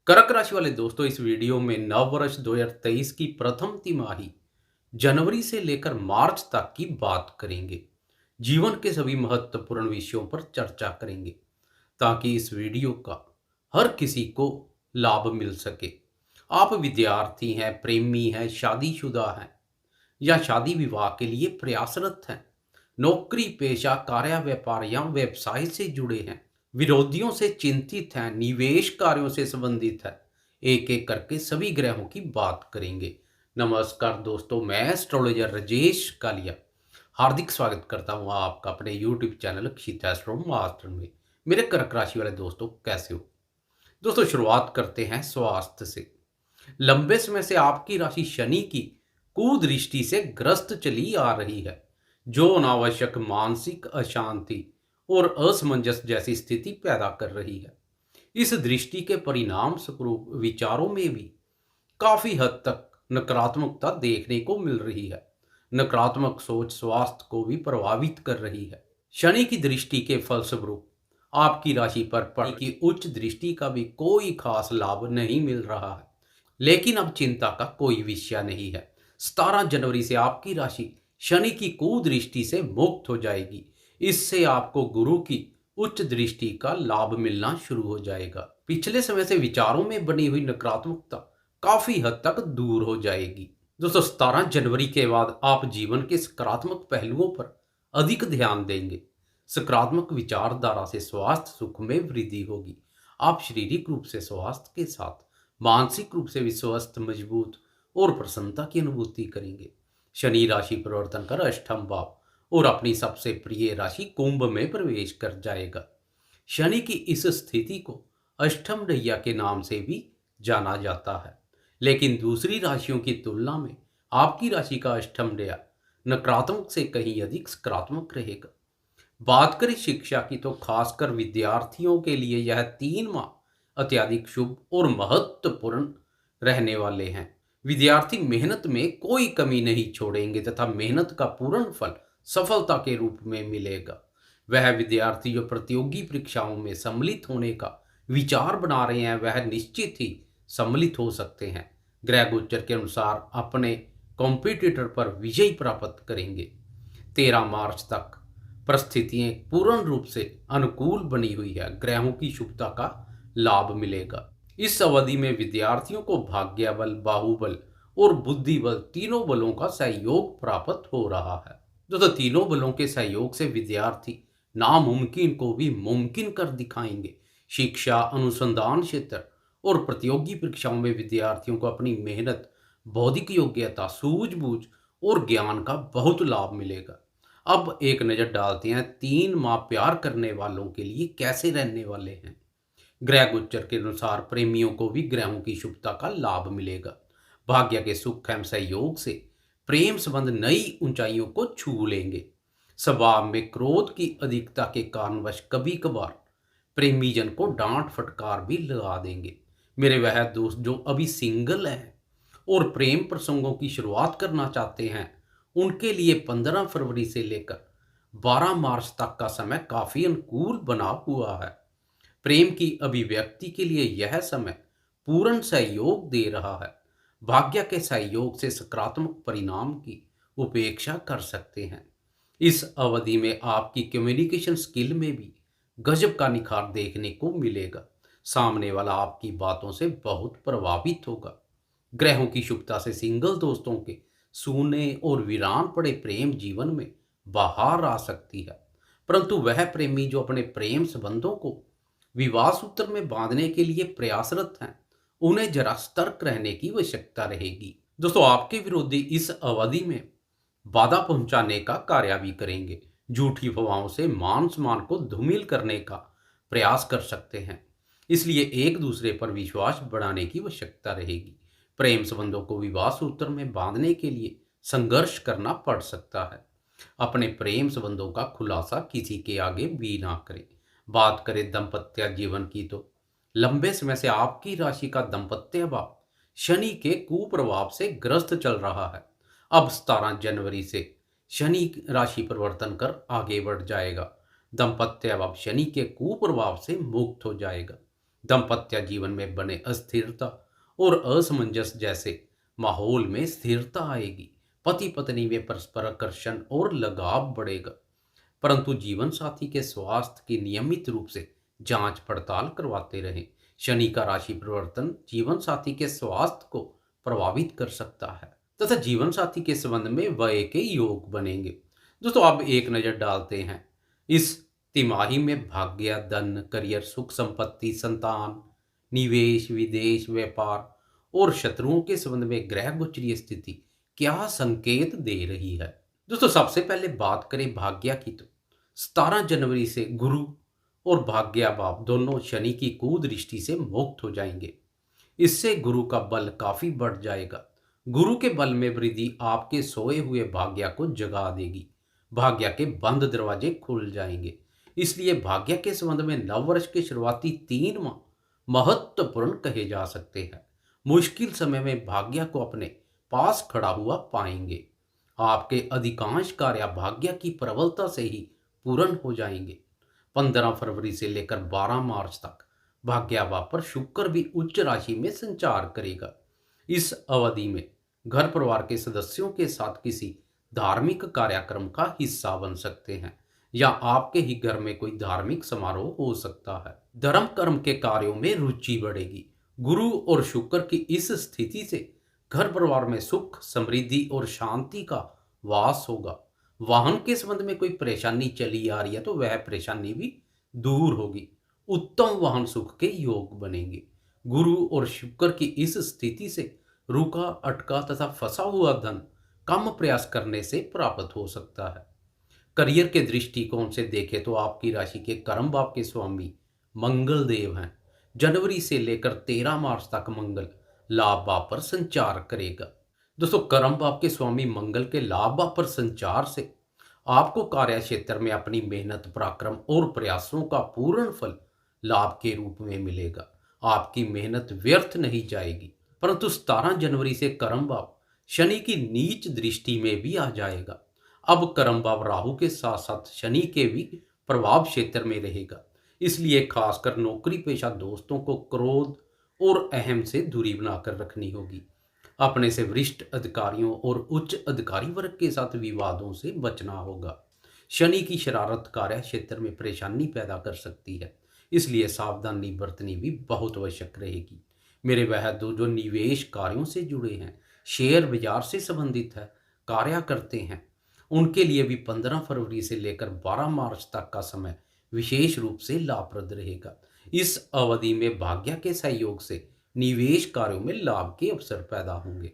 कर्क राशि वाले दोस्तों, इस वीडियो में नव वर्ष 2023 की प्रथम तिमाही जनवरी से लेकर मार्च तक की बात करेंगे। जीवन के सभी महत्वपूर्ण विषयों पर चर्चा करेंगे ताकि इस वीडियो का हर किसी को लाभ मिल सके। आप विद्यार्थी हैं, प्रेमी हैं, शादीशुदा हैं या शादी विवाह के लिए प्रयासरत हैं, नौकरी पेशा, कार्य, व्यापार या व्यवसाय से जुड़े हैं, विरोधियों से चिंतित हैं, निवेश कार्यों से संबंधित है, एक एक करके सभी ग्रहों की बात करेंगे। नमस्कार दोस्तों, मैं एस्ट्रोलॉजर राजेश कालिया हार्दिक स्वागत करता हूँ आपका अपने यूट्यूब चैनल क्षिता एस्ट्रो मास्टर में। मेरे कर्क राशि वाले दोस्तों, कैसे हो दोस्तों? शुरुआत करते हैं स्वास्थ्य से। लंबे समय से आपकी राशि शनि की कुदृष्टि से ग्रस्त चली आ रही है, जो अनावश्यक मानसिक अशांति और असमंजस जैसी स्थिति पैदा कर रही है। इस दृष्टि के परिणाम स्वरूप विचारों में भी काफी हद तक नकारात्मकता देखने को मिल रही है। नकारात्मक सोच स्वास्थ्य को भी प्रभावित कर रही है। शनि की दृष्टि के फलस्वरूप आपकी राशि पर पड़ने की उच्च दृष्टि का भी कोई खास लाभ नहीं मिल रहा है, लेकिन अब चिंता का कोई विषय नहीं है। 17 जनवरी से आपकी राशि शनि की कुदृष्टि से मुक्त हो जाएगी। इससे आपको गुरु की उच्च दृष्टि का लाभ मिलना शुरू हो जाएगा। पिछले समय से विचारों में बनी हुई नकारात्मकता काफी हद तक दूर हो जाएगी। दोस्तों, 17 जनवरी के बाद आप जीवन के सकारात्मक पहलुओं पर अधिक ध्यान देंगे। सकारात्मक विचारधारा से स्वास्थ्य सुख में वृद्धि होगी। आप शारीरिक रूप से स्वास्थ्य के साथ मानसिक रूप से भी स्वस्थ, मजबूत और प्रसन्नता की अनुभूति करेंगे। शनि राशि परिवर्तन कर अष्टम भाव और अपनी सबसे प्रिय राशि कुंभ में प्रवेश कर जाएगा। शनि की इस स्थिति को अष्टम ढैया के नाम से भी जाना जाता है, लेकिन दूसरी राशियों की तुलना में आपकी राशि का अष्टम ढैया नकारात्मक से कहीं अधिक सकारात्मक रहेगा। बात करें शिक्षा की, तो खासकर विद्यार्थियों के लिए यह 3 माह अत्यधिक शुभ और महत्वपूर्ण रहने वाले हैं। विद्यार्थी मेहनत में कोई कमी नहीं छोड़ेंगे तथा मेहनत का पूर्ण फल सफलता के रूप में मिलेगा। वह विद्यार्थी जो प्रतियोगी परीक्षाओं में सम्मिलित होने का विचार बना रहे हैं, वह निश्चित ही सम्मिलित हो सकते हैं। ग्रह गोचर के अनुसार अपने कॉम्पिटिटर पर विजय प्राप्त करेंगे। 13 मार्च तक परिस्थितियां पूर्ण रूप से अनुकूल बनी हुई है। ग्रहों की शुभता का लाभ मिलेगा। इस अवधि में विद्यार्थियों को भाग्य बल, बाहुबल और बुद्धि बल, तीनों बलों का सहयोग प्राप्त हो रहा है। दोस्तों, तीनों बलों के सहयोग से विद्यार्थी नामुमकिन को भी मुमकिन कर दिखाएंगे। शिक्षा, अनुसंधान क्षेत्र और प्रतियोगी परीक्षाओं में विद्यार्थियों को अपनी मेहनत, बौद्धिक योग्यता, सूझबूझ और ज्ञान का बहुत लाभ मिलेगा। अब एक नजर डालते हैं 3 माह प्यार करने वालों के लिए कैसे रहने वाले हैं। ग्रह गोचर के अनुसार प्रेमियों को भी ग्रहों की शुभता का लाभ मिलेगा। भाग्य के सुख एवं सहयोग से प्रेम संबंध नई ऊंचाइयों को छू लेंगे। स्वभाव में क्रोध की अधिकता के कारणवश कभी कभार प्रेमी जन को डांट फटकार भी लगा देंगे। मेरे वह दोस्त जो अभी सिंगल हैं और प्रेम प्रसंगों की शुरुआत करना चाहते हैं, उनके लिए 15 फरवरी से लेकर 12 मार्च तक का समय काफी अनुकूल बना हुआ है। प्रेम की अभिव्यक्ति के लिए यह समय पूर्ण सहयोग दे रहा है। भाग्य के सहयोग से सकारात्मक परिणाम की उपेक्षा कर सकते हैं। इस अवधि में आपकी कम्युनिकेशन स्किल में भी गजब का निखार देखने को मिलेगा। सामने वाला आपकी बातों से बहुत प्रभावित होगा। ग्रहों की शुभता से सिंगल दोस्तों के सूने और वीरान पड़े प्रेम जीवन में बहार आ सकती है, परंतु वह प्रेमी जो अपने प्रेम संबंधों को विवाह सूत्र में बांधने के लिए प्रयासरत हैं, उन्हें जरा सतर्क रहने की आवश्यकता रहेगी। दोस्तों, आपके विरोधी इस अवधि में बाधा पहुंचाने का कार्य भी करेंगे। झूठी अफवाहों से मान सम्मान को धूमिल करने का प्रयास कर सकते हैं, इसलिए एक दूसरे पर विश्वास बढ़ाने की आवश्यकता रहेगी। प्रेम संबंधों को विवाह सूत्र में बांधने के लिए संघर्ष करना पड़ सकता है। अपने प्रेम संबंधों का खुलासा किसी के आगे भी ना करें। बात करें दाम्पत्य जीवन की, तो लंबे समय से आपकी राशि का दाम्पत्य भाव शनि के कुप्रभाव से ग्रस्त चल रहा है। अब 17 जनवरी से शनि राशि परिवर्तन कर आगे बढ़ जाएगा। दाम्पत्य भाव शनि के कुप्रभाव से मुक्त हो जाएगा। दाम्पत्य जीवन में बने अस्थिरता और असमंजस जैसे माहौल में स्थिरता आएगी। पति पत्नी में परस्पर आकर्षण और लगाव बढ़ेगा। परंतु जीवन साथी के स्वास्थ्य की नियमित रूप से जांच पड़ताल करवाते रहें। शनि का राशि परिवर्तन जीवन साथी के स्वास्थ्य को प्रभावित कर सकता है तथा जीवन साथी के संबंध में व्यय के योग बनेंगे। दोस्तों, अब एक नजर डालते हैं इस तिमाही में भाग्य, धन, करियर, सुख संपत्ति, संतान, निवेश, विदेश, व्यापार और शत्रुओं के संबंध में ग्रह गोचरीय स्थिति क्या संकेत दे रही है। दोस्तों, सबसे पहले बात करें भाग्य की, तो 17 जनवरी से गुरु और भाग्य भाव दोनों शनि की कुदृष्टि से मुक्त हो जाएंगे। इससे गुरु का बल काफी बढ़ जाएगा। गुरु के बल में वृद्धि आपके सोए हुए भाग्य को जगा देगी। भाग्य के बंद दरवाजे खुल जाएंगे। इसलिए भाग्य के संबंध में नववर्ष के शुरुआती 3 माह महत्वपूर्ण कहे जा सकते हैं। मुश्किल समय में भाग्य को अपने पास खड़ा हुआ पाएंगे। आपके अधिकांश कार्य भाग्य की प्रबलता से ही पूर्ण हो जाएंगे। 15 फरवरी से लेकर 12 मार्च तक भाग्यभाव पर शुक्र भी उच्च राशि में संचार करेगा। इस अवधि में घर परिवार के सदस्यों के साथ किसी धार्मिक कार्यक्रम का हिस्सा बन सकते हैं या आपके ही घर में कोई धार्मिक समारोह हो सकता है। धर्म कर्म के कार्यों में रुचि बढ़ेगी। गुरु और शुक्र की इस स्थिति से घर परिवार में सुख, समृद्धि और शांति का वास होगा। वाहन के संबंध में कोई परेशानी चली आ रही है तो वह परेशानी भी दूर होगी। उत्तम वाहन सुख के योग बनेंगे। गुरु और शुक्र की इस स्थिति से रुका, अटका तथा फंसा हुआ धन कम प्रयास करने से प्राप्त हो सकता है। करियर के दृष्टिकोण से देखें तो आपकी राशि के कर्म भाव के स्वामी मंगल देव हैं। जनवरी से लेकर 13 मार्च तक मंगल लाभ भाव पर संचार करेगा। दोस्तों, कर्म भाव के स्वामी मंगल के लाभ भाव पर संचार से आपको कार्य क्षेत्र में अपनी मेहनत, पराक्रम और प्रयासों का पूर्ण फल लाभ के रूप में मिलेगा। आपकी मेहनत व्यर्थ नहीं जाएगी। परंतु 17 जनवरी से कर्म भाव शनि की नीच दृष्टि में भी आ जाएगा। अब कर्म भाव राहु के साथ साथ शनि के भी प्रभाव क्षेत्र में रहेगा। इसलिए खासकर नौकरी पेशा दोस्तों को क्रोध और अहम से दूरी बनाकर रखनी होगी। अपने से वरिष्ठ अधिकारियों और उच्च अधिकारी वर्ग के साथ विवादों से बचना होगा। शनि की शरारत कार्य क्षेत्र में परेशानी पैदा कर सकती है, इसलिए सावधानी बरतनी भी बहुत आवश्यक रहेगी। मेरे वह दो जो निवेश कार्यों से जुड़े हैं, शेयर बाजार से संबंधित है, कार्य करते हैं, उनके लिए भी 15 फरवरी से लेकर 12 मार्च तक का समय विशेष रूप से लाभप्रद रहेगा। इस अवधि में भाग्य के सहयोग से निवेश कार्यों में लाभ के अवसर पैदा होंगे।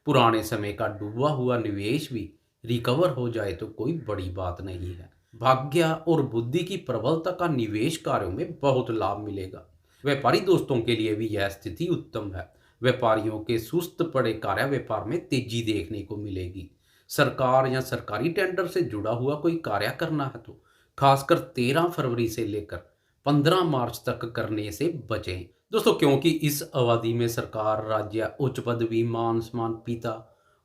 पुराने समय का डूबा हुआ निवेश भी रिकवर हो जाए तो कोई बड़ी बात नहीं है। भाग्य और बुद्धि की प्रबलता का निवेश कार्यों में बहुत लाभ मिलेगा। व्यापारी दोस्तों के लिए भी यह स्थिति उत्तम है। व्यापारियों के सुस्त पड़े कार्य व्यापार में तेजी देखने को मिलेगी। सरकार या सरकारी टेंडर से जुड़ा हुआ कोई कार्य करना है तो खासकर 13 फरवरी से लेकर 15 मार्च तक करने से बचें। दोस्तों, क्योंकि इस अवधि में सरकार, राज्य, उच्च पदवी, मान सम्मान, पिता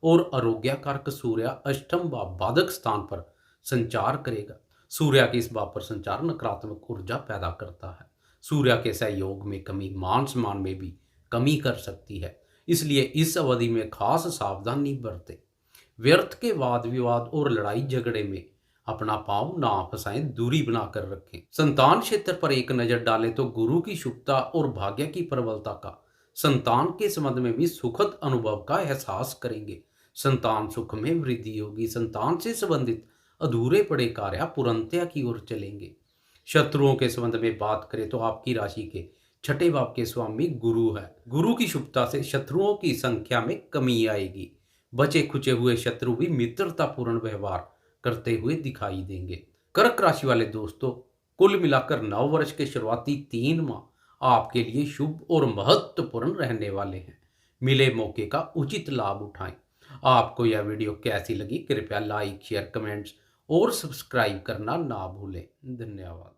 और आरोग्य कारक सूर्य अष्टम भाव बाधक स्थान पर संचार करेगा। सूर्य के इस भाव पर संचार नकारात्मक ऊर्जा पैदा करता है। सूर्य के सहयोग में कमी मान सम्मान में भी कमी कर सकती है। इसलिए इस अवधि में खास सावधानी बरतें। व्यर्थ के वाद विवाद और लड़ाई झगड़े में अपना पांव ना फंसाएं, दूरी बनाकर रखें। संतान क्षेत्र पर एक नजर डालें तो गुरु की शुभता और भाग्य की प्रबलता का संतान के संबंध में भी सुखद अनुभव का एहसास करेंगे। संतान सुख में वृद्धि होगी। संतान से संबंधित अधूरे पड़े कार्य पूर्णतया की ओर चलेंगे। शत्रुओं के संबंध में बात करें तो आपकी राशि के छठे भाव के स्वामी गुरु है। गुरु की शुभता से शत्रुओं की संख्या में कमी आएगी। बचे खुचे हुए शत्रु भी मित्रतापूर्ण व्यवहार करते हुए दिखाई देंगे। कर्क राशि वाले दोस्तों, कुल मिलाकर नव वर्ष के शुरुआती 3 माह आपके लिए शुभ और महत्वपूर्ण रहने वाले हैं। मिले मौके का उचित लाभ उठाएं। आपको यह वीडियो कैसी लगी, कृपया लाइक, शेयर, कमेंट्स और सब्सक्राइब करना ना भूलें। धन्यवाद।